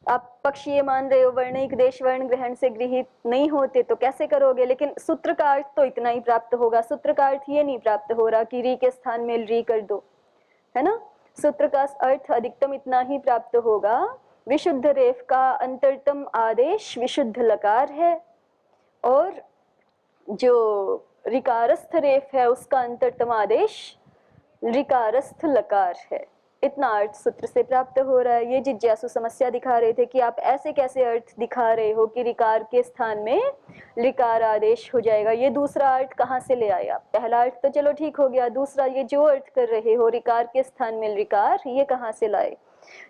आप पक्ष ये मान रहे हो वर्णिक देश वर्ण ग्रहण से गृहित नहीं होते तो कैसे करोगे, लेकिन सूत्र का अर्थ तो इतना ही प्राप्त होगा। सूत्र का अर्थ ये नहीं प्राप्त हो रहा कि री के स्थान में री कर दो, है ना। सूत्र का अर्थ अधिकतम इतना ही प्राप्त होगा, विशुद्ध रेफ का अंतरतम आदेश विशुद्ध लकार है और जो ऋकारस्थ रेफ है उसका अंतरतम आदेश ऋकारस्थ लकार है। इतना अर्थ सूत्र से प्राप्त हो रहा है। ये जिज्ञासु समस्या दिखा रहे थे कि आप ऐसे कैसे अर्थ दिखा रहे हो कि ऋकार के स्थान में ऋकार आदेश हो जाएगा। ये दूसरा अर्थ कहाँ से ले आए आप? पहला अर्थ तो चलो ठीक हो गया, दूसरा ये जो अर्थ कर रहे हो ऋकार के स्थान में ऋकार, ये कहाँ से लाए?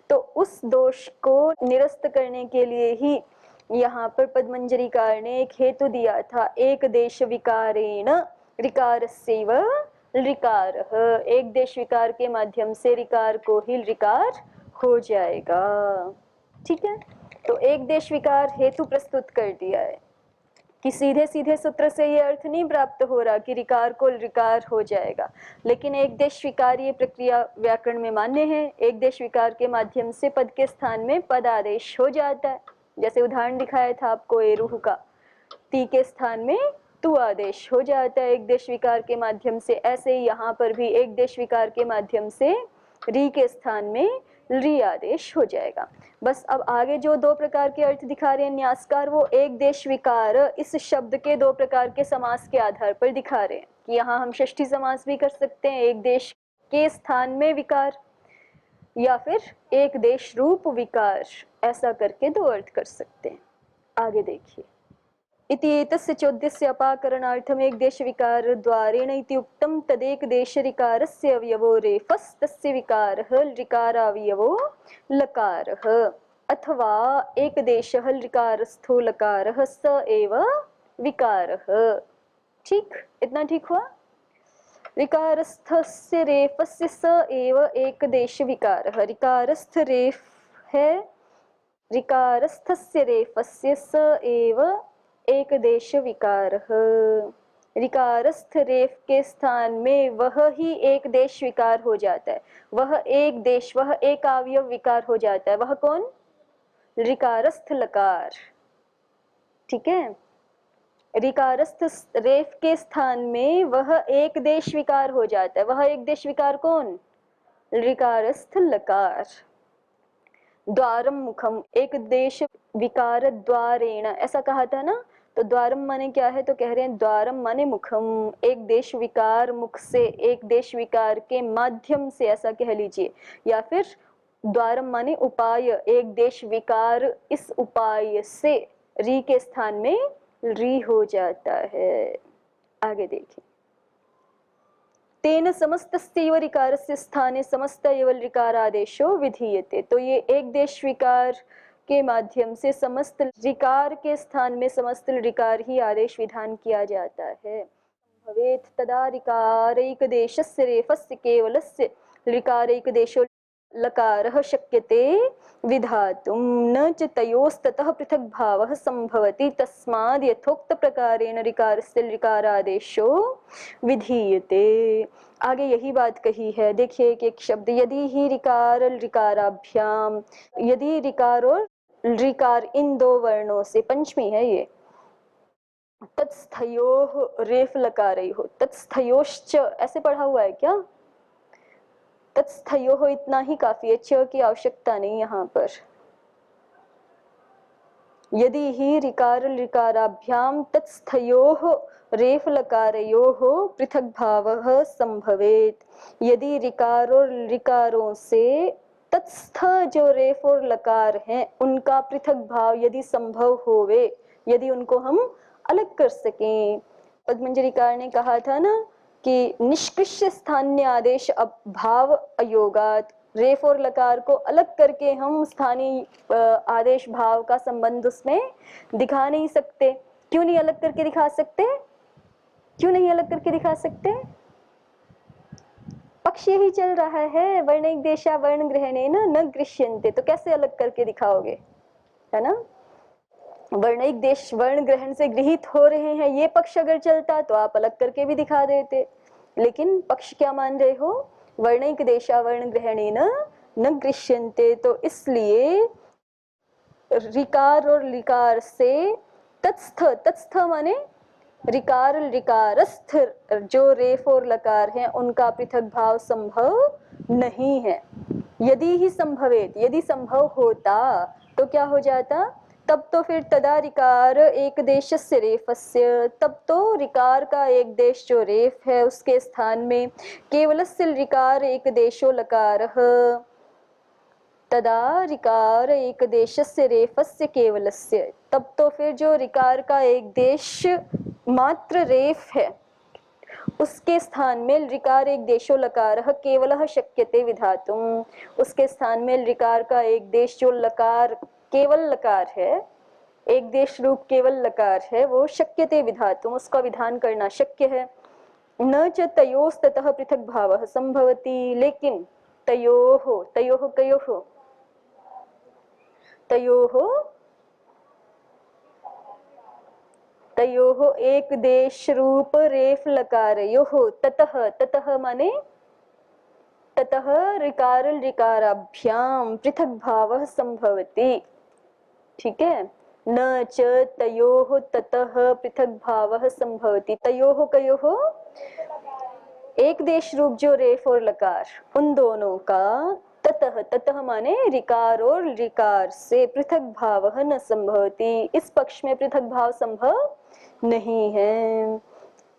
तो उस दोष को निरस्त करने के लिए ही यहाँ पर पद्मंजरीकार ने एक हेतु दिया था, एक देश विकारेण ऋकारस्यैव ऋकार, एक देश विकार के माध्यम से ऋकार को ही ऋकार हो जाएगा। ठीक है, तो एक देश विकार हेतु प्रस्तुत कर दिया है कि सीधे सीधे सूत्र से ये अर्थ नहीं प्राप्त हो रहा कि ऋकार को ऋकार हो जाएगा, लेकिन एक देश विकार ये प्रक्रिया व्याकरण में मान्य है। एक देश विकार के माध्यम से पद के स्थान में पद आदेश हो जाता है। जैसे उदाहरण दिखाया था आपको एरुह का, ती के स्थान में तू आदेश हो जाता है एक देश विकार के माध्यम से। ऐसे ही यहाँ पर भी एक देश विकार के माध्यम से री के स्थान में री आदेश हो जाएगा। बस अब आगे जो दो प्रकार के अर्थ दिखा रहे हैं न्यासकार, वो एक देश विकार इस शब्द के दो प्रकार के समास के आधार पर दिखा रहे हैं कि यहाँ हम षष्ठी समास भी कर सकते हैं, एक देश के स्थान में विकार, या फिर एक देश रूप विकार, ऐसा करके दो अर्थ कर सकते हैं। आगे देखिए, इति एतस्य चोद्यस्य अपाकरणार्थम एक देश विकार द्वारेण इति उक्तम तदेक देश ऋकारस्य अवयवो रेफस् तस्य विकारः ऋकारावयवो लकारः अथवा एक देशः ऋकारस्थो लकारः स एव विकारः। ठीक, इतना ठीक हुआ। ऋकारस्थस्य रेफस्य स एव एक देश विकारः, ऋकारस्थ रेफ है, ऋकारस्थस्य रेफस्य स एव एक देश विकारः। ऋकारस्थ रेफ के स्थान में वह ही एक देश विकार हो जाता है, वह एक देश, वह एक अवयव विकार हो जाता है। वह कौन? ऋकारस्थ लकार। ठीक है, ऋकारस्थ रेफ के स्थान में वह एक देश विकार हो जाता है। वह एक देश विकार कौन? ऋकारस्थ लकार। द्वारम मुखम, एक देश विकार द्वारेण, ऐसा कहा था ना। तो द्वारम माने क्या है? तो कह रहे हैं द्वारम माने मुखम, एक देश विकार मुख से, एक देश विकार के माध्यम से, ऐसा कह लीजिए। या फिर द्वारम माने उपाय, एक देश विकार इस उपाय से री के स्थान में री हो जाता है। आगे देखिए, तेन समस्तस्यैव ऋकारस्य स्थाने समस्त एव ऋकारादेशो विधीयते। तो ये एक देश विकार के माध्यम से समस्त ऋकार के स्थान में समस्त ऋकार ही आदेश विधान किया जाता है। भवेत् तदा ऋकारैकदेशस्य रेफस्य केवलस्य ऋकारैकदेशो लकारः शक्यते विधातुं, न च तयोस्ततः पृथक् भावः संभवति, तस्माद् यथोक्त प्रकारेण ऋकारस्य ऋकारादेशो विधीयते। आगे यही बात कही है। देखिए एक शब्द, यदि ही ऋकार ऋकाराभ्याम, यदि ऋकार और ऋकार इन दो वर्णों से, पंचमी है ये, तत्स्थयोः रेफ लकारैः, तत्स्थयोश्च ऐसे पढ़ा हुआ है क्या? तत्स्थयोः इतना ही काफी है, च की आवश्यकता नहीं यहाँ पर। यदि ही ऋकार ऋकाराभ्याम तत्स्थयोः रेफ लकारयोः पृथक भावः संभवेत, यदि ऋकार और ऋकारों से तत्स्थ जो रेफ और लकार हैं उनका पृथक भाव यदि संभव होवे, यदि उनको हम अलग कर सकें। पद्मंजरीकार ने कहा था ना कि निष्कृष्य स्थान्य आदेश भाव अयोगात, रेफ और लकार को अलग करके हम स्थानीय आदेश भाव का संबंध उसमें दिखा नहीं सकते। क्यों नहीं अलग करके दिखा सकते? क्यों नहीं अलग करके दिखा सकते? पक्ष यही चल रहा है, वर्णिक देशा वर्ण ग्रहणेन न गृह्यन्ते, तो कैसे अलग करके दिखाओगे, है ना। वर्णिक देश वर्ण ग्रहण से गृहित हो रहे हैं, ये पक्ष अगर चलता तो आप अलग करके भी दिखा देते, लेकिन पक्ष क्या मान रहे हो? वर्णिक देशा वर्ण ग्रहणेन न गृह्यन्ते। तो इसलिए रिकार और लिकार से तत्स्थ, तत्स्थ माने रिकार रिकारस्थ जो रेफ और लकार हैं उनका पृथक भाव संभव नहीं है। यदि ही संभवेत, यदि संभव होता तो क्या हो जाता, तब तो फिर तदा रिकार एक देशस्य रेफस्य, तब तो रिकार का एक देश जो रेफ है उसके स्थान में केवलस्य रिकार एक देशो लकारः, तदा रिकार एक देशस्य रेफस्य केवलस्य, तब तो फिर जो रिकार का एक देश मात्र रेफ है उसके स्थान में रिकार एक देशो लकारः केवलः शक्यते विधातुम्, उसके स्थान में रिकार का एक देश जो लकार केवल लकार है, एक देश रूप केवल लकार है, वो शक्यते विधातुम्, उसका विधान करना शक्य है। न च तयोस्ततः पृथक भावः संभवति, लेकिन तयोः, तयोः कयोः, तयोः तयोः एक देश रूप रेफ लकारयोः, ततः, ततः माने ततः रिकार रिकाराभ्याम पृथक भावः संभवति। ठीक है, न च तयोः ततः पृथक भावः संभवति, तयोः कयोः, एक देश रूप जो रेफ और लकार उन दोनों का, ततः, ततः माने रिकार और रिकार से पृथक भाव न संभवति, इस पक्ष में पृथक भाव संभव नहीं है।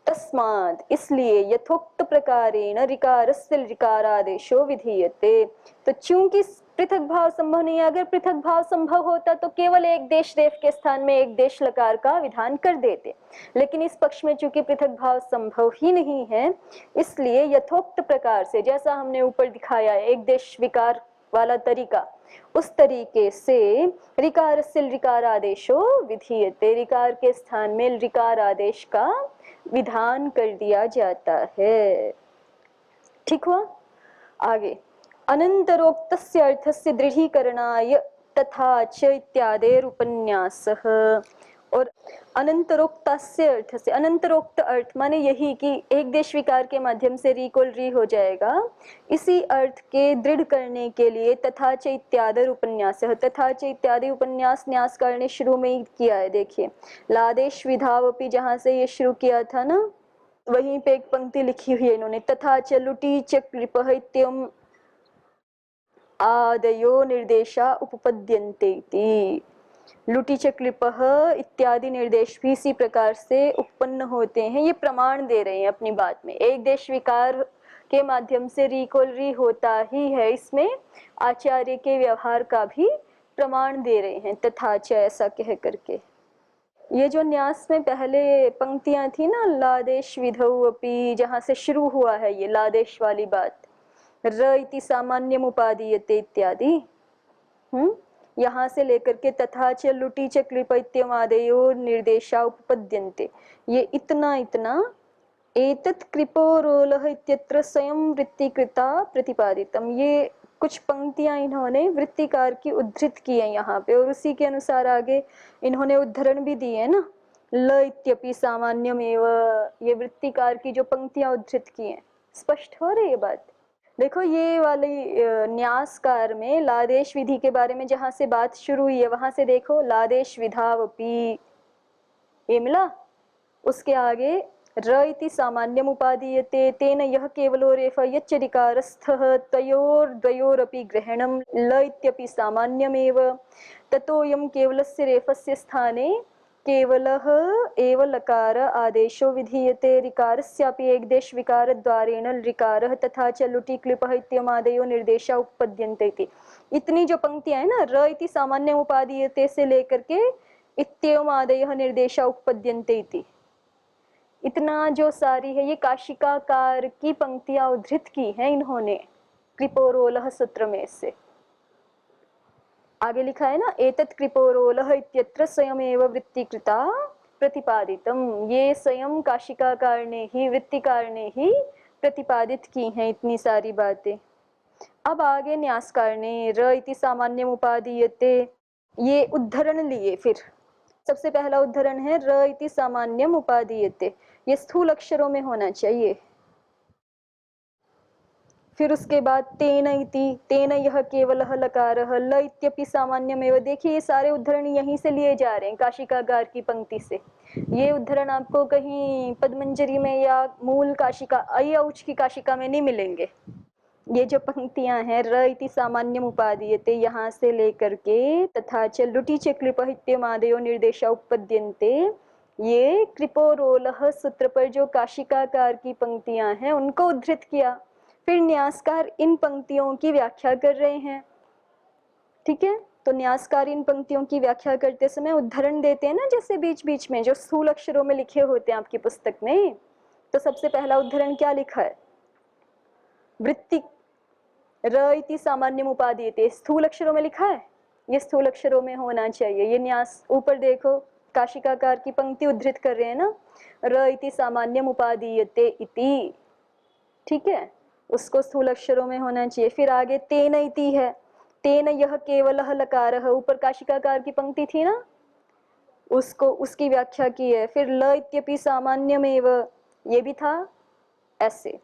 तस्मात्, इसलिए यथोक्त प्रकारेण रिकारस्य रिकारादेशो विधीयते, तो चूंकि पृथक भाव संभव नहीं है, अगर पृथक भाव संभव होता तो केवल एक देश रेफ के स्थान में एक देश लकार का विधान कर देते, लेकिन इस पक्ष में चूंकि पृथक भाव संभव ही नहीं है, इसलिए यथोक्त प्रकार से, जैसा हमने ऊपर दिखाया है एक देश विकार वाला तरीका, उस तरीके से रिकारस्य रिकार आदेशो विधीयते, रिकार के स्थान में रिकार आदेश का विधान कर दिया जाता है। ठीक हुआ। आगे अनंतरोक्तस्य अर्थस्य दृढ़ीकरणाय तथा च इत्यादेर उपन्यासः, और अनंतरोक्तस्य अर्थ से, अनंतरोक्त अर्थ माने यही कि एक देश विकार के माध्यम से री को री हो जाएगा, इसी अर्थ के दृढ़ करने के लिए तथा च इत्यादेर उपन्यासः, तथा च इत्यादि उपन्यास न्यासकार ने शुरू में ही किया है। देखिए लादेश विधावपि जहां से ये शुरू किया था ना, वहीं पे एक पंक्ति लिखी हुई है इन्होंने, तथा च लुटी च कृपः इत्यम आदयो निर्देशा उपपद्यन्ते इति, लुटी च कृपः इत्यादि निर्देश भी इसी प्रकार से उत्पन्न होते हैं। ये प्रमाण दे रहे हैं अपनी बात में, एक देश विकार के माध्यम से री को री होता ही है, इसमें आचार्य के व्यवहार का भी प्रमाण दे रहे हैं तथा च ऐसा कह करके। ये जो न्यास में पहले पंक्तियां थी ना, लादेश विधौ अपि, जहां से शुरू हुआ है ये लादेश वाली बात, र इति सामान्यम उपादीयते इत्यादि, यहाँ से लेकर के तथा च लुटी च कृपैत्यमादयो निर्देशा उपपद्यन्ते, ये इतना इतना एतत् कृपोरोलः इत्यत्र स्वयं वृत्तिकृता प्रतिपादितम, ये कुछ पंक्तियां इन्होंने वृत्तिकार की उद्धृत की है यहाँ पे, और उसी के अनुसार आगे इन्होंने उद्धरण भी दिए है ना, ल इत्यपि सामान्यमेव, ये वृत्तिकार की जो पंक्तियां उद्धृत की हैं। स्पष्ट हो रही है बात। देखो ये वाली न्यासकार में लादेश विधि के बारे में जहां से बात शुरू हुई है, वहां से देखो लादेश विधावपि, ये मिला, उसके आगे र इति सामान्यम उपादीयते तेन यह केवलो रेफ यच्च रिकारस्थः तयोर्द्वयोरपि ग्रहणं ल इत्यपि सामान्यमेव, ततोऽयं केवलस्य रेफस्य स्थाने केवलः एव लकार आदेशो विधीयते, रिकारस्यापि एकदेश विकार द्वारेण रिकारः तथा च लुटी क्लिपः इत्यमादयो निर्देशा उपपद्यन्ते इति। इतनी जो पंक्तियां है ना, र इति सामान्यम उपादीयते से लेकर के इत्यमादयः निर्देशा उपपद्यन्ते इति, इतना जो सारी है ये काशिकाकार की पंक्तियां उद्धृत की हैं इन्होंने कृपोरोलः सूत्र में से। आगे लिखा है ना, एतत् कृपोरोलः इत्यत्र स्वयमेव वृत्तिकृता प्रतिपादितम, ये स्वयं काशिकाकार ने ही, वृत्तिकार ने ही प्रतिपादित की हैं इतनी सारी बातें। अब आगे न्यासकार ने र इति सामान्यम उपादीयते, ये उद्धरण लिए। फिर सबसे पहला उद्धरण है र इति सामान्यम उपादीयते, ये स्थूल अक्षरों में होना चाहिए। फिर उसके बाद तेन इति, तेन यह केवलः लकारः, ल इत्यपि सामान्यमेव। देखिए ये सारे उद्धरण यहीं से लिए जा रहे हैं, काशिकागार की पंक्ति से। ये उद्धरण आपको कहीं पद्मंजरी में या मूल काशिका अय औच की काशिका में नहीं मिलेंगे। ये जो पंक्तियां हैं, र इति सामान्यम उपादीयते, यहाँ से लेकर के तथा च लुटि च कृप इत्यमादयो निर्देशा उपपद्यन्ते, ये कृपोरोलह सूत्र पर जो काशिकाकार की पंक्तियां हैं उनको उद्धृत किया। फिर न्यासकार इन पंक्तियों की व्याख्या कर रहे हैं, ठीक है। तो न्यासकार इन पंक्तियों की व्याख्या करते समय उद्धरण देते हैं ना, जैसे बीच बीच में जो स्थूल अक्षरों में लिखे होते हैं आपकी पुस्तक में। तो सबसे पहला उद्धरण क्या लिखा है? वृत्ति र इति सामान्यम उपादीयते, स्थूल अक्षरों में लिखा है, ये स्थूल अक्षरों में होना चाहिए। ये न्यास ऊपर देखो, काशिकाकार की पंक्ति उद्धृत कर रहे हैं ना, र इति सामान्यम उपादीयते इति, ठीक है, उसको स्थूल अक्षरों में होना चाहिए। फिर आगे तेन इति है, तेन यह केवलः लकारः, ऊपर काशिकाकार की पंक्ति थी ना, उसको उसकी व्याख्या की है। फिर ल इत्यपि सामान्यमेव, ये भी था ऐसे।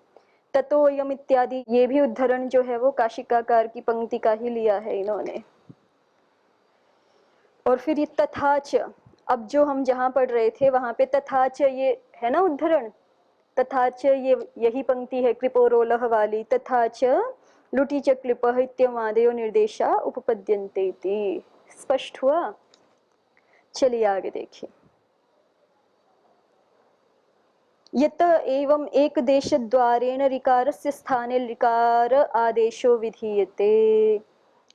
ततोयम इत्यादि, ये भी उद्धरण जो है वो काशिकाकार की पंक्ति का ही लिया है इन्होंने। और फिर ये तथाच, अब जो हम जहां पढ़ रहे थे वहां पे तथाच ये है ना उद्धरण, तथाच ये यही पंक्ति है कृपोरोलह वाली, तथाच लुटि च क्लिपः इत्यमादयो निर्देशा उपपद्यन्ते इति। स्पष्ट हुआ? चलिए आगे देखिए। यत एवं एक देश द्वारेण ऋकारस्य स्थाने ऋकार आदेशो विधीयते।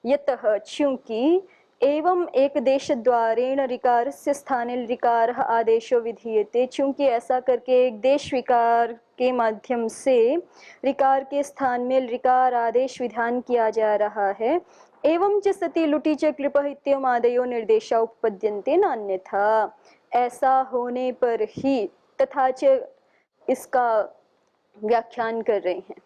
यतः, चूंकि एवं एक देश द्वारेण ऋकारस्य स्थाने ऋकार आदेशो विधीयते, चूंकि ऐसा करके एक देश विकार के माध्यम से ऋकार के स्थान में ऋकार आदेश विधान किया जा रहा है। एवं च सति लुटि च कृपः इत्यमादयो निर्देशा उपपद्यन्ते नान्यथा, ऐसा होने पर ही, तथा च इसका व्याख्यान कर रहे हैं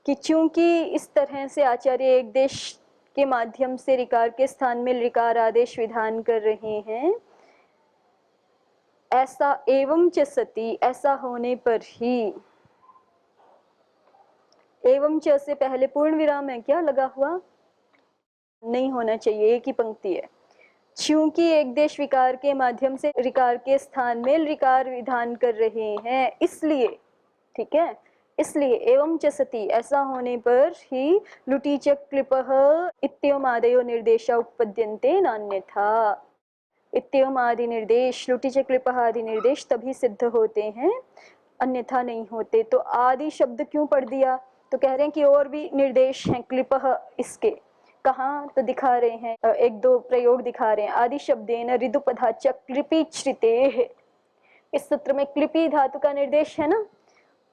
कि चूंकि इस तरह से आचार्य एक देश के माध्यम से ऋकार के स्थान में ऋकार आदेश विधान कर रहे हैं, ऐसा एवं च सति, ऐसा होने पर ही, एवं च से पहले पूर्ण विराम है क्या लगा हुआ? नहीं होना चाहिए, एक ही पंक्ति है। चूंकि एक देश विकार के माध्यम से ऋकार के स्थान में ऋकार विधान कर रहे हैं, इसलिए, ठीक है, इसलिए एवं च सति, ऐसा होने पर ही लुटि च क्लिपः इत्यमादयो निर्देशा उपपद्यन्ते नान्यथा। इत्यम आदि निर्देश, लुटि च क्लिपः आदि निर्देश तभी सिद्ध होते हैं, अन्यथा नहीं होते। तो आदि शब्द क्यों पढ़ दिया? तो कह रहे हैं कि और भी निर्देश हैं क्लिपः इसके, कहाँ? तो दिखा रहे हैं, एक दो प्रयोग दिखा रहे हैं। आदि शब्देन ऋदुपधा च क्लिपि श्रितेः, इस सूत्र में क्लिपि धातु का निर्देश है ना,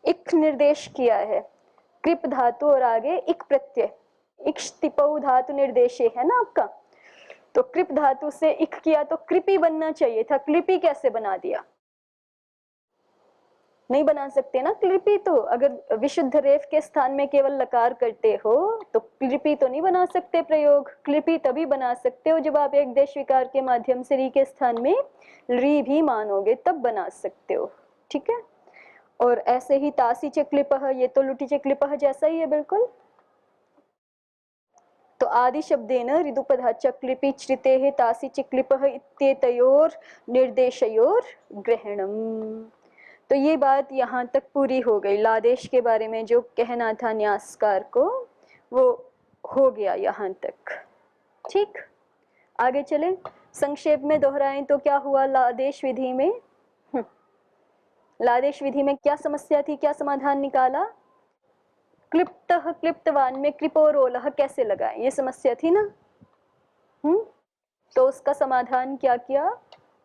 इक निर्देश किया है, कृप धातु और आगे इक प्रत्यय, इक्ष्तिपौ धातु निर्देश है ना आपका। तो कृप धातु से इक किया तो कृपि बनना चाहिए था, क्लिपि कैसे बना दिया? नहीं बना सकते ना क्लिपि। तो अगर विशुद्ध रेफ के स्थान में केवल लकार करते हो तो क्लिपि तो नहीं बना सकते प्रयोग। क्लिपि तभी बना सकते हो जब आप एक देश विकार के माध्यम से री के स्थान में री भी मानोगे, तब बना सकते हो, ठीक है। और ऐसे ही तासी च क्लिपः, ये तो लुटि च क्लिपः जैसा ही है बिल्कुल। तो आदि शब्देन ऋदुपधा च क्लिपि श्रितेः तासी च क्लिपः इत्येतयोर निर्देशयोर ग्रहणम। तो ये बात यहाँ तक पूरी हो गई। लादेश के बारे में जो कहना था न्यासकार को वो हो गया यहाँ तक, ठीक। आगे चले, संक्षेप में दोहराएं तो क्या हुआ लादेश विधि में? लादेश विधि में क्या समस्या थी, क्या समाधान निकाला? क्लिप्तः क्लिप्तवान में कृपोरोलः कैसे लगाएं, ये समस्या थी ना। तो उसका समाधान क्या किया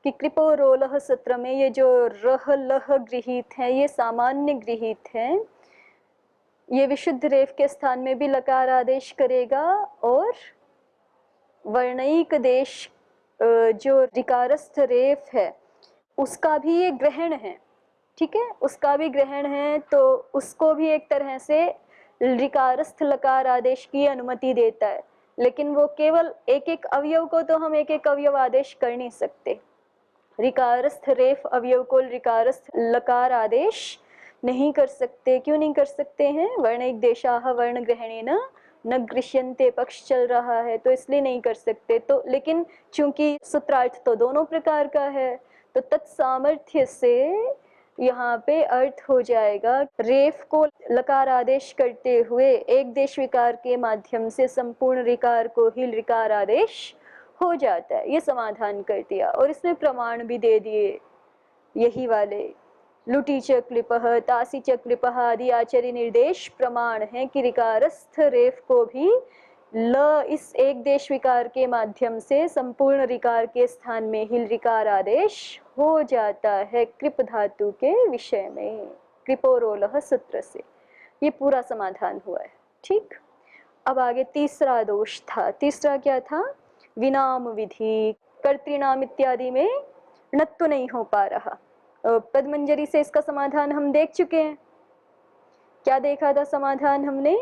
कि कृपोरोलः सूत्र में ये जो रह लह गृहीत है, ये सामान्य गृहीत है, ये विशुद्ध रेफ के स्थान में भी लकार आदेश करेगा और वर्णयिक देश जो ऋकारस्थ रेफ है उसका भी ये ग्रहण है, ठीक है, उसका भी ग्रहण है। तो उसको भी एक तरह से ऋकारस्थ लकार आदेश की अनुमति देता है, लेकिन वो केवल एक एक अवयव को तो हम एक एक अवयव आदेश कर नहीं सकते। ऋकारस्थ रेफ अवयव को ऋकारस्थ लकार आदेश नहीं कर सकते। क्यों नहीं कर सकते हैं? वर्णैक देशाः वर्ण ग्रहणेन न गृह्यन्ते पक्ष चल रहा है, तो इसलिए नहीं कर सकते। तो लेकिन चूंकि सूत्रार्थ तो दोनों प्रकार का है, तो तत्सामर्थ्य से यहाँ पे अर्थ हो जाएगा रेफ को लकार आदेश करते हुए एक देश विकार के माध्यम से संपूर्ण रिकार को ही रिकार आदेश हो जाता है। ये समाधान कर दिया और इसमें प्रमाण भी दे दिए, यही वाले लुटी च क्लिपः तासी च क्लिपः आदि आचार्य निर्देश प्रमाण है कि रिकारस्थ रेफ को भी ल इस एक देश विकार के माध्यम से संपूर्ण रिकार के स्थान में हिल रिकार आदेश हो जाता है कृप धातु के विषय में, कृपोरोलः सूत्र से। ये पूरा समाधान हुआ है। ठीक, अब आगे तीसरा दोष था। तीसरा क्या था? विनाम विधि, कर्तृनाम इत्यादि में णत्व नहीं हो पा रहा। पदमंजरी से इसका समाधान हम देख चुके हैं। क्या देखा था समाधान हमने?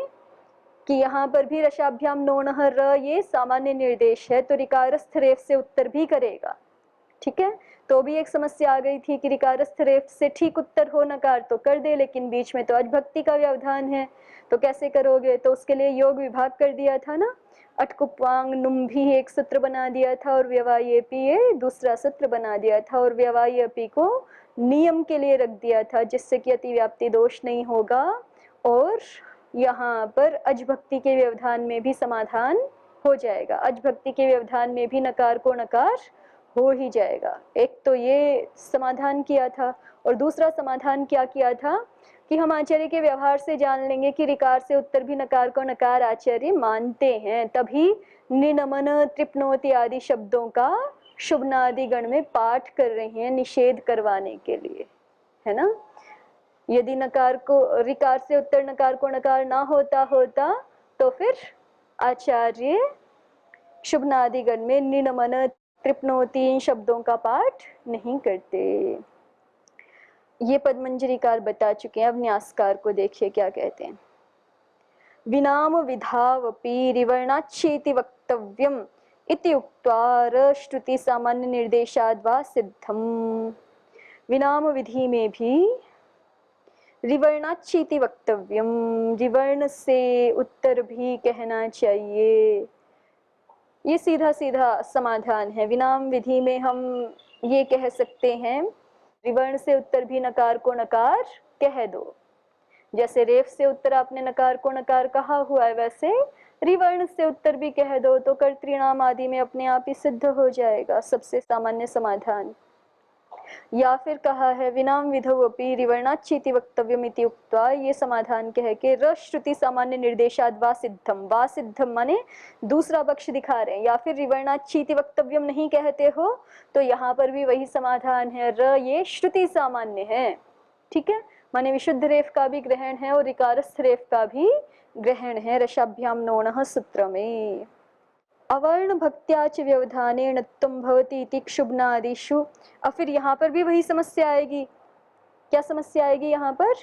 कि यहाँ पर भी रसाभ्याम नोणः र ये सामान्य निर्देश है, तो रिकारस्थ रेफ से उत्तर भी करेगा। ठीक है, तो भी एक समस्या आ गई थी कि रिकारस्थ रेफ से ठीक उत्तर हो नकार तो कर दे, लेकिन बीच में तो अजभक्ति का व्यवधान है, तो कैसे करोगे? तो उसके लिए योग विभाग कर दिया था ना, अटकुप्वांग नुम भी एक सूत्र बना दिया था और व्यवायेपी ये दूसरा सूत्र बना दिया था, और व्यवायेपी को नियम के लिए रख दिया था जिससे कि अतिव्याप्ति दोष नहीं होगा, और यहाँ पर अजभक्ति के व्यवधान में भी समाधान हो जाएगा। अजभक्ति के व्यवधान में भी नकार को नकार हो ही जाएगा। एक तो ये समाधान किया था, और दूसरा समाधान क्या किया था कि हम आचार्य के व्यवहार से जान लेंगे कि रिकार से उत्तर भी नकार को नकार आचार्य मानते हैं, तभी निनमन तृप्नोति आदि शब्दों का शुभनादि गण में पाठ कर रहे हैं निषेध करवाने के लिए, है ना। यदि नकार को रिकार से उत्तर नकार को नकार ना होता तो फिर आचार्य शुभनादि गण में निनमन तृप्नोति इन शब्दों का पाठ नहीं करते। ये पदमंजरीकार बता चुके हैं। अब न्यासकार को देखिए क्या कहते हैं। विनाम विधावपि रिवर्णाच्छेति वक्तव्यम इति उक्त्वा श्रुति सामान्य निर्देशाद् वा सिद्धम। विनाम विधि में भी रिवर्णाच्छेति वक्तव्यम, रिवर्ण से उत्तर भी कहना चाहिए। ये सीधा सीधा समाधान है। विनाम विधि में हम ये कह सकते हैं रिवर्ण से उत्तर भी नकार को नकार कह दो। जैसे रेफ से उत्तर आपने नकार को नकार कहा हुआ है, वैसे रिवर्ण से उत्तर भी कह दो तो कर्तृनाम आदि में अपने आप ही सिद्ध हो जाएगा, सबसे सामान्य समाधान। या फिर कहा है विनाम विधौ अपि रिवर्णाच्छेति वक्तव्यम इति उक्त्वा, ये समाधान कह के र श्रुति सामान्य निर्देशाद् वा सिद्धम। वा सिद्धम माने दूसरा पक्ष दिखा रहे हैं। या फिर रिवर्णाच्छेति वक्तव्यम नहीं कहते हो तो यहाँ पर भी वही समाधान है, र ये श्रुति सामान्य है। ठीक है, माने विशुद्ध रेफ का भी ग्रहण है और रिकारस्थ रेफ का भी ग्रहण है रसाभ्याम नोणः सूत्र में। अवर्ण भक्त्याच व्यवधाने णत्वं भवति इति क्षुब्नादिषु। और फिर यहाँ पर भी वही समस्या आएगी। क्या समस्या आएगी यहाँ पर?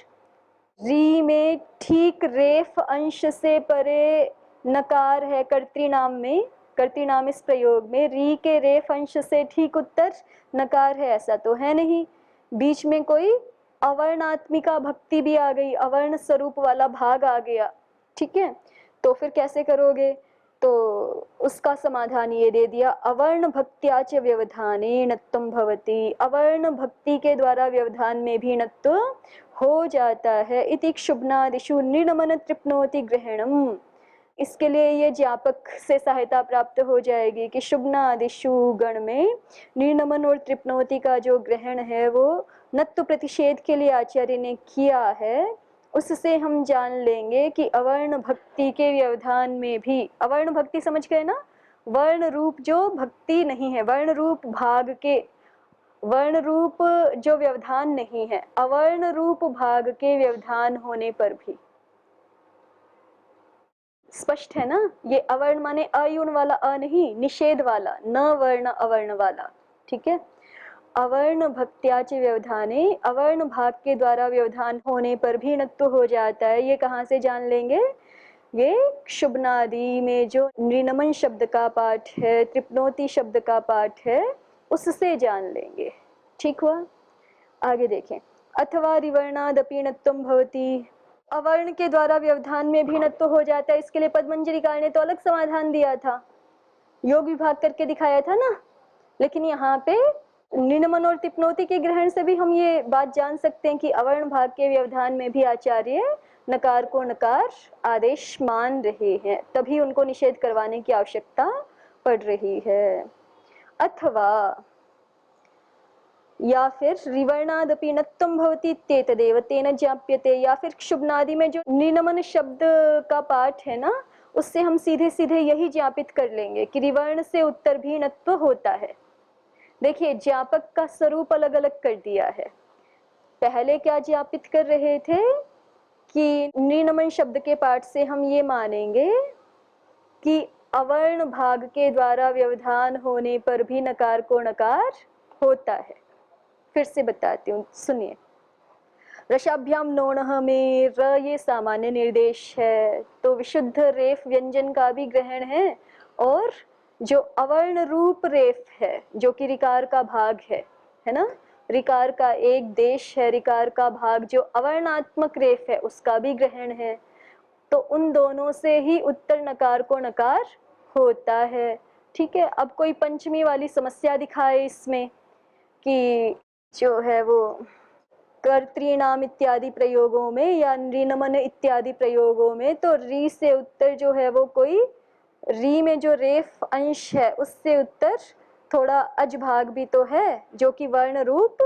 री में ठीक रेफ अंश से परे नकार है कर्तृनाम में, कर्तृनाम इस प्रयोग में री के रेफ अंश से ठीक उत्तर नकार है, ऐसा तो है नहीं। बीच में कोई अवर्णात्मिका भक्ति भी आ गई, अवर्ण स्वरूप वाला भाग आ गया। ठीक है, तो फिर कैसे करोगे? तो उसका समाधान ये दे दिया, अवर्ण भक्त्याच व्यवधाने णत्वं भवति। अवर्ण भक्ति के द्वारा व्यवधान में भी णत्व हो जाता है। इति क्षुब्नादिषु निर्नमन तृप्नोति ग्रहणम। इसके लिए ये ज्ञापक से सहायता प्राप्त हो जाएगी कि शुभनादिषु गण में निर्नमन और तृप्नोति का जो ग्रहण है वो नत्व प्रतिषेध के लिए आचार्य ने किया है। उससे हम जान लेंगे कि अवर्ण भक्ति के व्यवधान में भी, अवर्ण भक्ति समझ गए ना, वर्ण रूप जो भक्ति नहीं है, वर्ण रूप भाग के, वर्ण रूप जो व्यवधान नहीं है, अवर्ण रूप भाग के व्यवधान होने पर भी। स्पष्ट है ना? ये अवर्ण माने अयुण वाला अ नहीं, निषेध वाला, न वर्ण अवर्ण वाला। ठीक है, अवर्ण भक्त्याच व्यवधाने, अवर्ण भाग के द्वारा व्यवधान होने पर भी णत्व हो जाता है। ये कहाँ से जान लेंगे? ये क्षुब्नादि में जो नृनमन शब्द का पाठ है, तृप्नोति शब्द का पाठ है, उससे जान लेंगे। ठीक हुआ? आगे देखें। अथवा रिवर्णादपि णत्वं भवति, अवर्ण के द्वारा व्यवधान में भी णत्व हो जाता है। इसके लिए पद्मंजरिकार ने तो अलग समाधान दिया था, योग विभाग करके दिखाया था ना। लेकिन यहाँ पे निनमन और तिप्नोति के ग्रहण से भी हम ये बात जान सकते हैं कि अवर्ण भाग के व्यवधान में भी आचार्य नकार को नकार आदेश मान रहे हैं, तभी उनको निषेध करवाने की आवश्यकता पड़ रही है। अथवा या फिर रिवर्णादपि णत्वं भवति इत्येतदेव तेन ज्ञाप्यते, या फिर क्षुब्नादि में जो निनमन शब्द का पाठ है ना, उससे हम सीधे सीधे यही ज्ञापित कर लेंगे कि रिवर्ण से उत्तर भी णत्व होता है। देखिए, ज्ञापक का स्वरूप अलग अलग कर दिया है। पहले क्या ज्ञापित कर रहे थे कि निनमन शब्द के पाठ से हम ये मानेंगे कि अवर्ण भाग के द्वारा व्यवधान होने पर भी नकार को नकार होता है। फिर से बताती हूँ, सुनिए। रसाभ्याम नोणः में र ये सामान्य निर्देश है, तो विशुद्ध रेफ व्यंजन का भी ग्रहण है, और जो अवर्ण रूप रेफ है जो कि रिकार का भाग है ना, रिकार का एक देश है, रिकार का भाग जो अवर्णात्मक रेफ है उसका भी ग्रहण है। तो उन दोनों से ही उत्तर नकार को नकार होता है। ठीक है, अब कोई पंचमी वाली समस्या दिखाए इसमें कि जो है वो कर्तृनाम इत्यादि प्रयोगों में या ऋनमन इत्यादि प्रयोगों में, तो री से उत्तर जो है वो कोई री में जो रेफ अंश है उससे उत्तर थोड़ा अज भाग भी तो है जो कि वर्ण रूप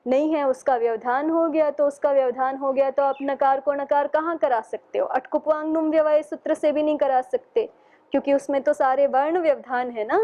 नहीं है, उसका व्यवधान हो गया। तो उसका व्यवधान हो गया तो आप नकार को नकार कहाँ करा सकते हो? अटकुपांगनुम व्यवय सूत्र से भी नहीं करा सकते, क्योंकि उसमें तो सारे वर्ण व्यवधान है ना।